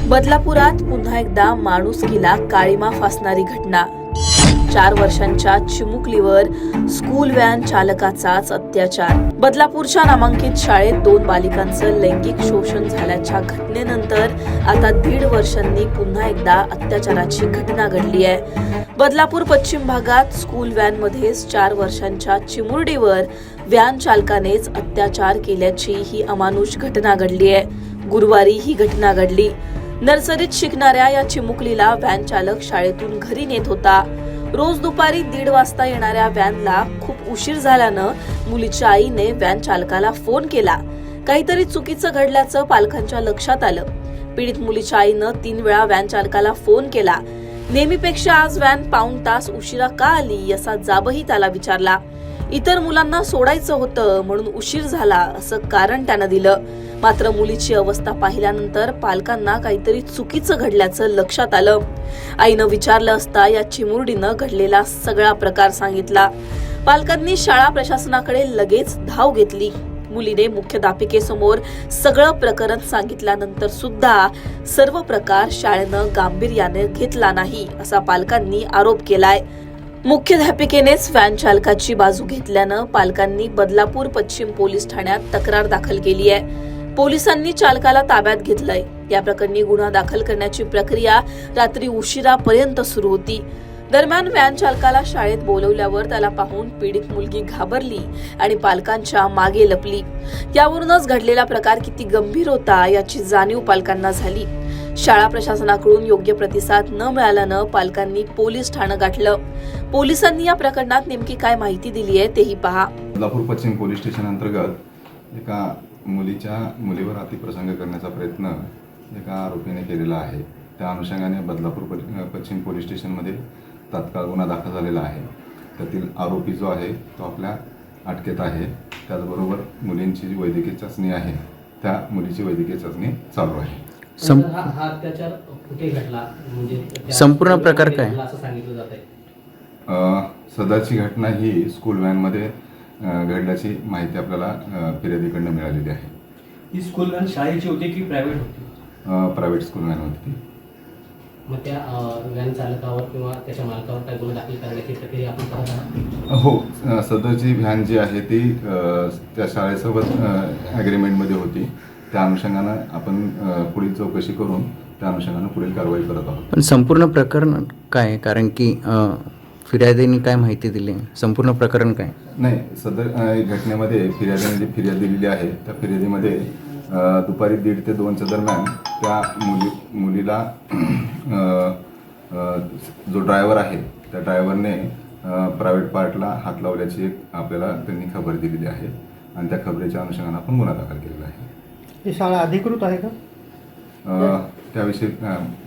बदलापुरात पुन्हा एकदा माणुसकीला काळीमा फासणारी घटना। 4 वर्षांच्या चिमुकलीवर स्कूल व्हॅन चालकाचाच अत्याचार। बदलापूरच्या नामांकित शाळेत 2 बालिकांचं लैंगिक शोषण झाल्याच्या घटनेनंतर आता 1.5 वर्षांनी पुन्हा एकदा अत्याचाराची घटना घडली आहे। बदलापूर पश्चिम भागात स्कूल व्हॅनमध्येच 4 वर्षांच्या चिमुरडीवर व्हॅन चालकानेच अत्याचार केल्याची ही अमानुष घटना घडली आहे। गुरुवारी ही घटना घडली। नर्सरीत शिकणाऱ्या या चिमुकलीला व्हॅन चालक शाळेतून घरी नेत होता। रोज दुपारी 1:30 वाजता येणाऱ्या व्हॅनला खूप उशीर झाल्यानं मुलीच्या आईने व्हॅन चालकाला फोन केला। काहीतरी चुकीचं घडल्याचं पालकांच्या लक्षात आलं। पीडित मुलीच्या आईनं 3 वेळा व्हॅन चालकाला फोन केला। नेहमीपेक्षा आज व्हॅन पाऊण तास उशिरा का आली याचा जाबही त्याला विचारला। इतर मुलांना सोडायचं होतं म्हणून उशीर झाला असं कारण त्यानं दिलं। मात्र मुलीची अवस्था पाहिल्यानंतर पालकांना काहीतरी चुकीचं घडल्याचं लक्षात आलं। आईनं विचारलं असता या चिमुरडीनं घडलेला सगळा प्रकार सांगितला। पालकांनी शाळा प्रशासनाकडे लगेच धाव घेतली। मुलीने मुख्याध्यापिकेसमोर सगळं प्रकरण सांगितल्यानंतर सुद्धा सर्व प्रकार शाळेनं गांभीर्याने घेतला नाही असा पालकांनी आरोप केलाय। मुख्याध्यापिकेनेच व्हॅन चालकाची बाजू घेतल्यानं पालकांनी बदलापूर पश्चिम पोलीस ठाण्यात तक्रार दाखल केली आहे। पोलिसांनी चालकाला ताब्यात घेतलंय। या प्रकरणी गुन्हा दाखल करण्याची प्रक्रिया रात्री उशिरापर्यंत सुरू होती। दरम्यान व्हॅन चालकाला शाळेत बोलवल्यावर त्याला पाहून पीडित मुलगी घाबरली आणि पालकांच्या मागे लपली। यावरूनच घडलेला प्रकार किती गंभीर होता याची जाणीव पालकांना झाली। शाळा प्रशासनाकडून योग्य प्रतिसाद न मिळाल्यानं पालकांनी पोलीस ठाणं गाठलं। पोलिसांनी या प्रकरणात नेमकी काय माहिती दिली आहे तेही पहा। बदलापूर पश्चिम पोलीस स्टेशन अंतर्गत एका मुलीवर अतिप्रसंग करण्याचा प्रयत्न एका आरोपीने केलेला आहे। त्या अनुषंगाने बदलापूर पश्चिम पोलीस स्टेशनमध्ये तात्काळ गुन्हा दाखल झालेला आहे। त्यातील आरोपी जो आहे तो आपल्या अटकेत आहे। त्याचबरोबर मुलींची जी वैद्यकीय चाचणी आहे त्या मुलीची वैद्यकीय चाचणी चालू आहे। हा अत्याचार कुठे घडला म्हणजे संपूर्ण प्रकार काय असं सांगितलं जात आहे। सदरची घटना ही स्कूल व्हॅनमध्ये घडल्याची माहिती आपल्याला फिर्यादीकडून मिळालेली आहे। ही स्कूल व्हॅन शाळेची होती की प्रायव्हेट होती? प्रायव्हेट स्कूल व्हॅन होती। मग त्या व्हॅन चालकावर किंवा त्याच्या मालकावर काय गुन्हा दाखल करण्याची प्रक्रिया आपण करत आहात? हो, सदरची व्हॅन जी आहे ती त्या शाळेसोबत ॲग्रीमेंटमध्ये होती। त्या अनुषंगानं आपण पुढील चौकशी करून त्या अनुषंगानं पुढील कारवाई करत आहोत। पण संपूर्ण प्रकरण काय, कारण की फिर्यादीने काय माहिती दिली, संपूर्ण प्रकरण काय? नाही, सदर घटनेमध्ये फिर्यादीने जी फिर्याद दिलेली आहे त्या फिर्यादीमध्ये दुपारी 1:30 ते 2च्या दरम्यान त्या मुलीला जो ड्रायव्हर आहे त्या ड्रायव्हरने प्रायव्हेट पार्टला हात लावल्याची एक आपल्याला त्यांनी खबर दिलेली आहे आणि त्या खबरीच्या अनुषंगानं आपण गुन्हा दाखल केलेला आहे। ही शाळा अधिकृत आहे का? त्याविषयी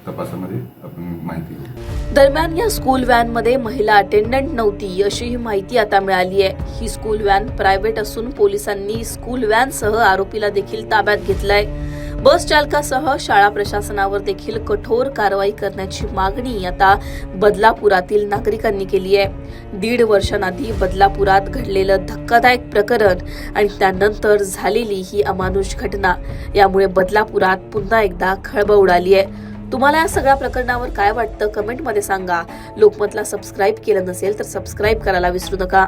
तपासामध्ये आपण माहिती घेऊ। दरम्यान या स्कूल व्हॅनमध्ये महिला अटेंडंट नव्हती अशी ही माहिती आता मिळाली आहे। ही स्कूल व्हॅन प्रायव्हेट असून पोलिसांनी स्कूल व्हॅनसह आरोपीला देखील ताब्यात घेतलाय। बस चालकासह शाळा प्रशासनावर देखील कठोर कारवाई करण्याची मागणी आता बदलापुरातील नागरिकांनी केली आहे। 1.5 वर्षांआधी बदलापुरात घडलेलं धक्कादायक प्रकरण आणि त्यानंतर झालेली ही अमानुष घटना यामुळे बदलापुरात पुन्हा एकदा खळबळ उडाली आहे। तुम्हाला या सगळ्या प्रकरणावर काय वाटतं कमेंटमध्ये सांगा। लोकमतला सबस्क्राईब केलं नसेल तर सबस्क्राईब करायला विसरू नका।